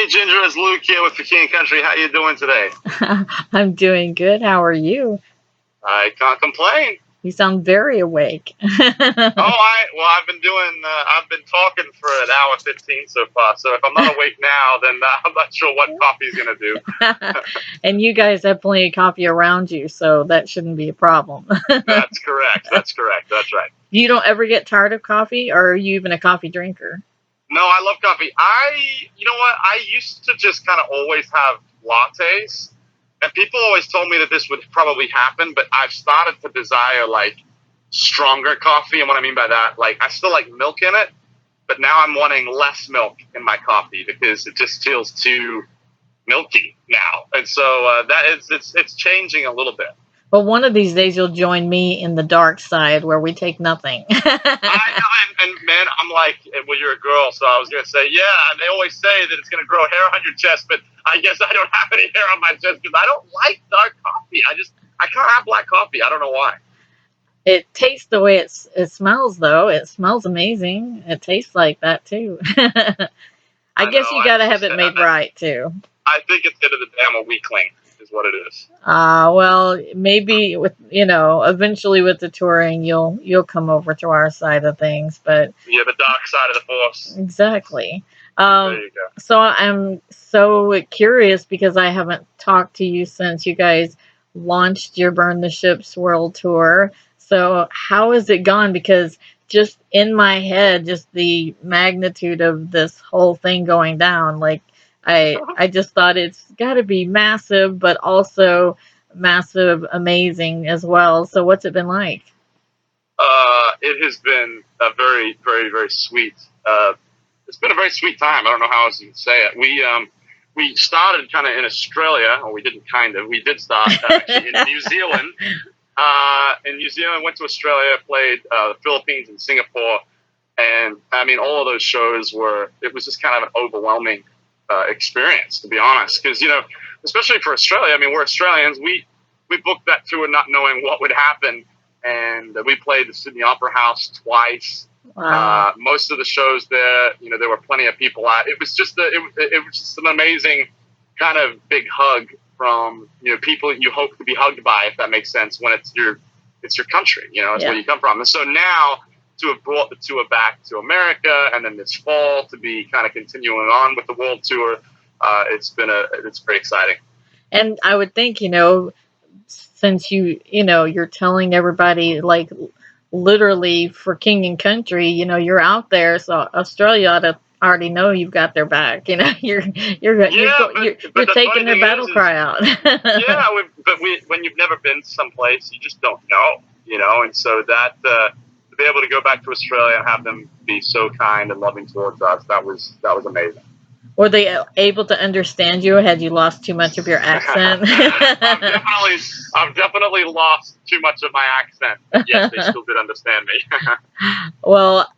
Ginger, it's Luke here with the King Country. How you doing today? I'm doing good. How are you? I can't complain. You sound very awake. I've been doing. I've been talking for an hour 15 so far. So if I'm not awake now, then I'm not sure what coffee's gonna do. And you guys have plenty of coffee around you, so that shouldn't be a problem. That's correct. That's correct. That's right. You don't ever get tired of coffee, or are you even a coffee drinker? No, I love coffee. You know what? I used to just kind of always have lattes, and people always told me that this would probably happen, but I've started to desire like stronger coffee. And what I mean by that, like I still like milk in it, but now I'm wanting less milk in my coffee because it just feels too milky now. And so it's changing a little bit. Well, one of these days you'll join me in the dark side where we take nothing. I know, and man, I'm like, well, you're a girl, so I was gonna say, yeah. They always say that it's gonna grow hair on your chest, but I guess I don't have any hair on my chest because I don't like dark coffee. I can't have black coffee. I don't know why. It tastes the way it smells, though. It smells amazing. It tastes like that too. I guess know. you gotta have it made right too. I think it's into the damn a weakling is what it is. Well, maybe with eventually with the touring, you'll come over to our side of things, but yeah, the dark side of the force. Exactly. There you go. So I'm so curious because I haven't talked to you since you guys launched your Burn the Ships World Tour. So how has it gone? Because just in my head, just the magnitude of this whole thing going down, like I just thought it's got to be massive, but also massive, amazing as well. So what's it been like? It has been a very, very, very sweet. It's been a very sweet time. I don't know how else you can say it. We started kind of in Australia, or we didn't kind of. We did start actually in New Zealand. In New Zealand, went to Australia, played the Philippines and Singapore, and I mean all of those shows were. It was just kind of an overwhelming experience, to be honest, because especially for Australia. I mean, we're Australians. We booked that tour not knowing what would happen, and we played the Sydney Opera House twice. Wow. Most of the shows there, there were plenty of people at. It was just it was just an amazing kind of big hug from people you hope to be hugged by, if that makes sense. When it's your country, it's where you come from. And so now to have brought the tour back to America, and then this fall to be kind of continuing on with the world tour, it's very exciting. And I would think, since you're telling everybody like literally for King and Country, you're out there, so Australia ought to already know you've got their back. You're taking their battle cry out. Yeah, but when you've never been someplace, you just don't know, and so that to be able to go back to Australia and have them be so kind and loving towards us, that was amazing. Were they able to understand you? Had you lost too much of your accent? I've definitely lost too much of my accent. But yes, they still did understand me. Well,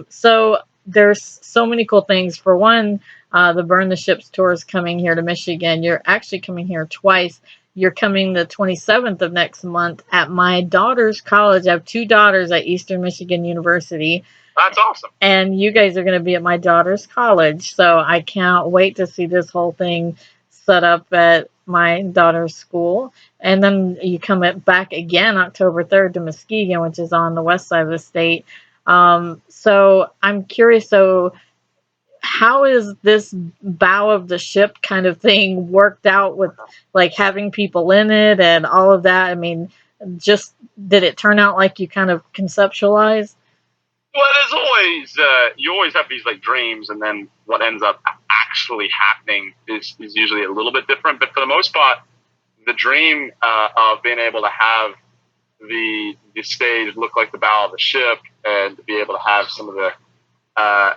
so there's so many cool things. For one, the Burn the Ships tour is coming here to Michigan. You're actually coming here twice. You're coming the 27th of next month at my daughter's college. I have two daughters at Eastern Michigan University. That's awesome. And you guys are going to be at my daughter's college. So I can't wait to see this whole thing set up at my daughter's school. And then you come back again October 3rd to Muskegon, which is on the west side of the state. So I'm curious. So how is this bow of the ship kind of thing worked out with like having people in it and all of that? I mean, just did it turn out like you kind of conceptualized? Well, there's always you always have these like dreams, and then what ends up actually happening is usually a little bit different. But for the most part, the dream of being able to have the stage look like the bow of the ship, and to be able to have some of the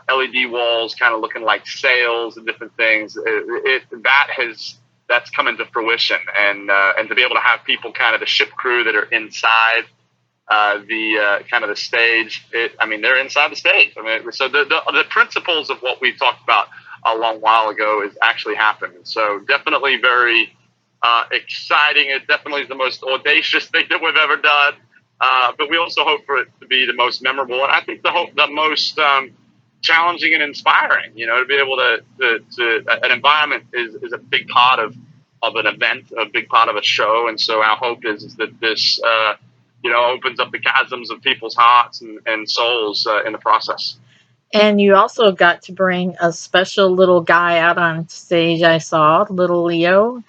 LED walls kind of looking like sails and different things, that's come into fruition, and to be able to have people kind of the ship crew that are inside the kind of the stage. They're inside the stage. So the principles of what we talked about a long while ago is actually happening. So definitely very exciting. It definitely is the most audacious thing that we've ever done. But we also hope for it to be the most memorable. And I think the most challenging and inspiring. To be able to an environment is a big part of an event, a big part of a show, and so our hope is that this opens up the chasms of people's hearts and souls in the process. And you also got to bring a special little guy out on stage. I saw little Leo.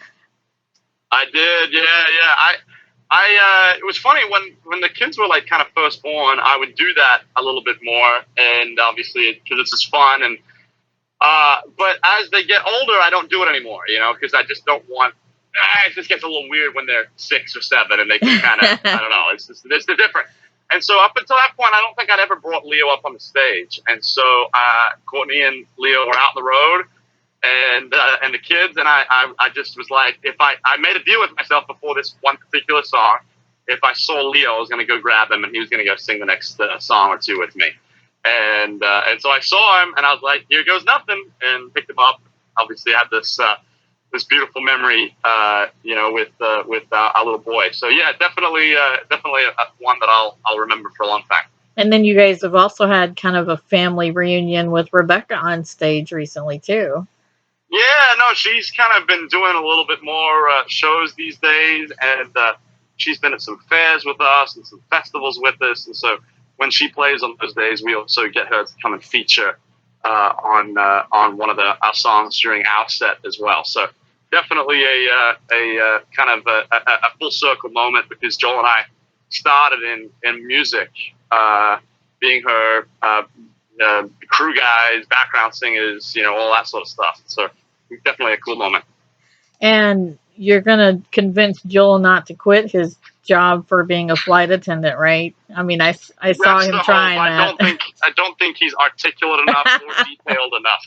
I did, yeah. It was funny when the kids were like kind of first born. I would do that a little bit more, and obviously because it's just fun. And but as they get older, I don't do it anymore. Because I just don't want. It just gets a little weird when they're 6 or 7 and they can kind of I don't know. It's different. And so up until that point, I don't think I'd ever brought Leo up on the stage. And so Courtney and Leo were out on the road. And the kids, and I just was like, if I made a deal with myself before this one particular song, if I saw Leo, I was going to go grab him and he was going to go sing the next song or two with me. And so I saw him and I was like, here goes nothing, and picked him up. Obviously, I had this beautiful memory, with our little boy. So yeah, definitely one that I'll remember for a long time. And then you guys have also had kind of a family reunion with Rebecca on stage recently too. Yeah, no, she's kind of been doing a little bit more shows these days, and she's been at some fairs with us and some festivals with us. And so when she plays on those days, we also get her to come and feature on one of our songs during our set as well. So definitely a kind of a full circle moment, because Joel and I started in music, being her crew guys, background singers, all that sort of stuff. So definitely a cool moment. And you're gonna convince Joel not to quit his job for being a flight attendant, right? I mean, I saw him trying that. I don't think he's articulate enough or detailed enough.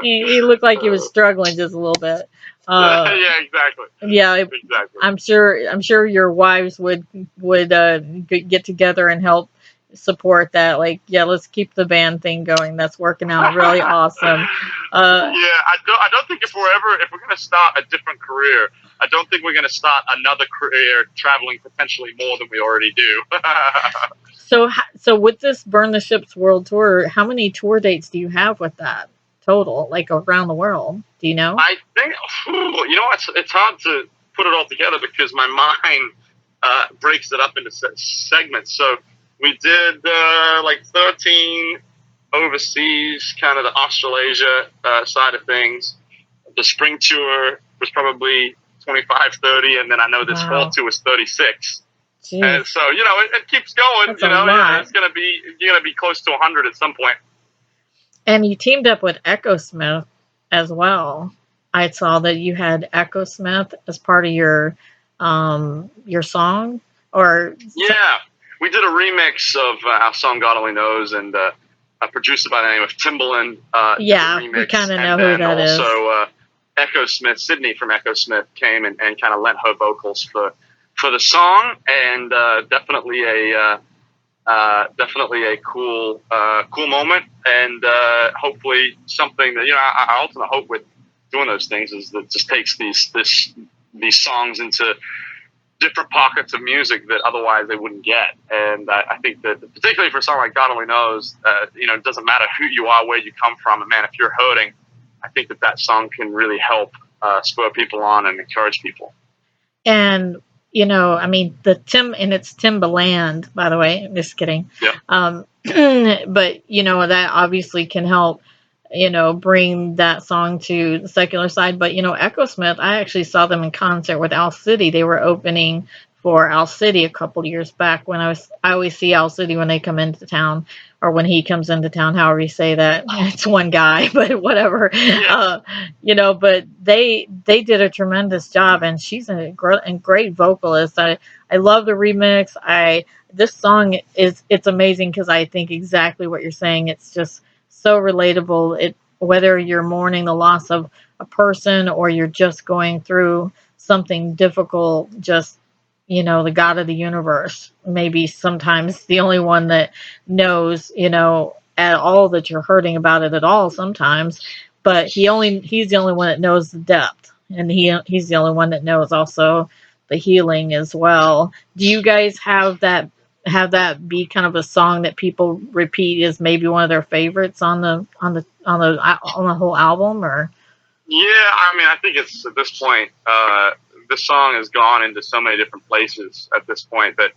he looked like he was struggling just a little bit. Yeah, exactly. Yeah, exactly. I'm sure your wives would get together and help support that. Like, yeah, let's keep the band thing going. That's working out really awesome. I don't think if we're going to start a different career, I don't think we're going to start another career traveling potentially more than we already do. So with this Burn the Ships World Tour, how many tour dates do you have with that total, like around the world? Do you know? I think, it's hard to put it all together because my mind breaks it up into segments. So we did 13 overseas, kind of the Australasia side of things. The spring tour was probably 25, 30, and then I know this fall tour was 36. Jeez. And so, it keeps going. That's a lot. It's gonna be close to 100 at some point. And you teamed up with Echosmith as well. I saw that you had Echosmith as part of your song, or yeah. We did a remix of our song "God Only Knows," and a producer by the name of Timbaland. We kind of know who that is. Also, Echosmith, Sydney from Echosmith, came and kind of lent her vocals for the song, and definitely a cool moment, and hopefully something that our ultimate hope with doing those things is that it just takes these songs into different pockets of music that otherwise they wouldn't get. And I think that particularly for a song like God Only Knows, it doesn't matter who you are, where you come from, and man, if you're hurting, I think that song can really help spur people on and encourage people. And I mean, it's Timbaland, by the way. I'm just kidding. Yeah. But that obviously can help bring that song to the secular side. But Echosmith, I actually saw them in concert with Owl City. They were opening for Owl City a couple years back. I always see Owl City when they come into town, or when he comes into town, however you say that. It's one guy, but whatever. Yeah. But they did a tremendous job, and she's a great vocalist. I love the remix. This song it's amazing because I think exactly what you're saying. It's just so relatable. Whether you're mourning the loss of a person or you're just going through something difficult, just the God of the universe, maybe sometimes the only one that knows at all that you're hurting about it at all sometimes, but he's the only one that knows the depth, and he's the only one that knows also the healing as well. Do you guys have that have that be kind of a song that people repeat as maybe one of their favorites on the whole album? Or Yeah, I mean, I think it's at this point, this song has gone into so many different places at this point that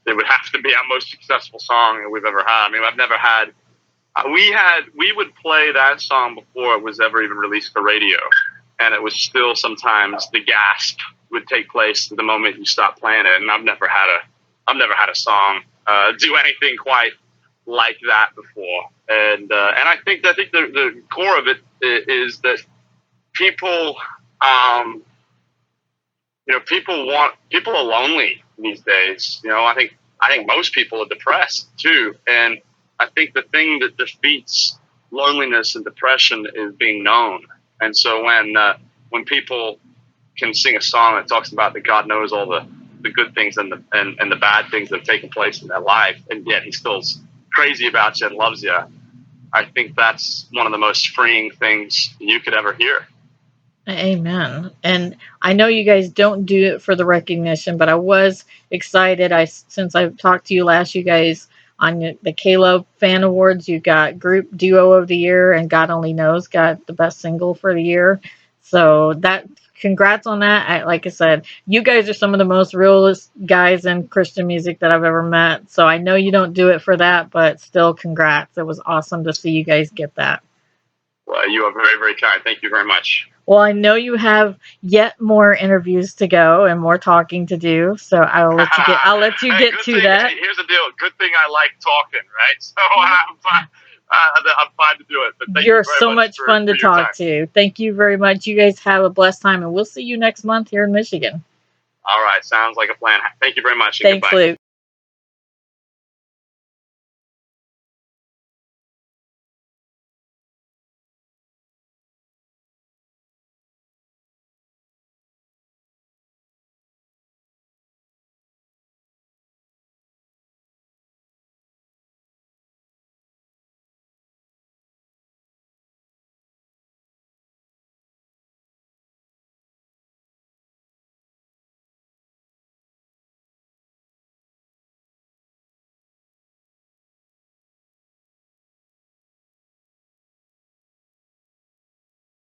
it would have to be our most successful song that we've ever had. I mean, I've never had. We would play that song before it was ever even released for radio, and it was still sometimes the gasp would take place the moment you stop playing it. And I've never had a song do anything quite like that before. And I think the core of it is that people, people are lonely these days. I think most people are depressed too, and I think the thing that defeats loneliness and depression is being known. And so when people can sing a song that talks about that God knows all the good things and the bad things that have taken place in their life, and yet He still's crazy about you and loves you, I think that's one of the most freeing things you could ever hear. Amen. And I know you guys don't do it for the recognition, but I was excited. Since I talked to you last, you guys on the Caleb Fan Awards, you got Group Duo of the Year, and God Only Knows got the best single for the year. So congrats on that. Like I said, you guys are some of the most realist guys in Christian music that I've ever met. So I know you don't do it for that, but still, congrats. It was awesome to see you guys get that. Well, you are very, very kind. Thank you very much. Well, I know you have yet more interviews to go and more talking to do, so I'll let you get to that. Hey, here's the deal. Good thing I like talking, right? So I'm fine to do it. But thank You're you very so much fun to talk to. Thank you very much. You guys have a blessed time, and we'll see you next month here in Michigan. All right. Sounds like a plan. Thank you very much. Thanks, Luke.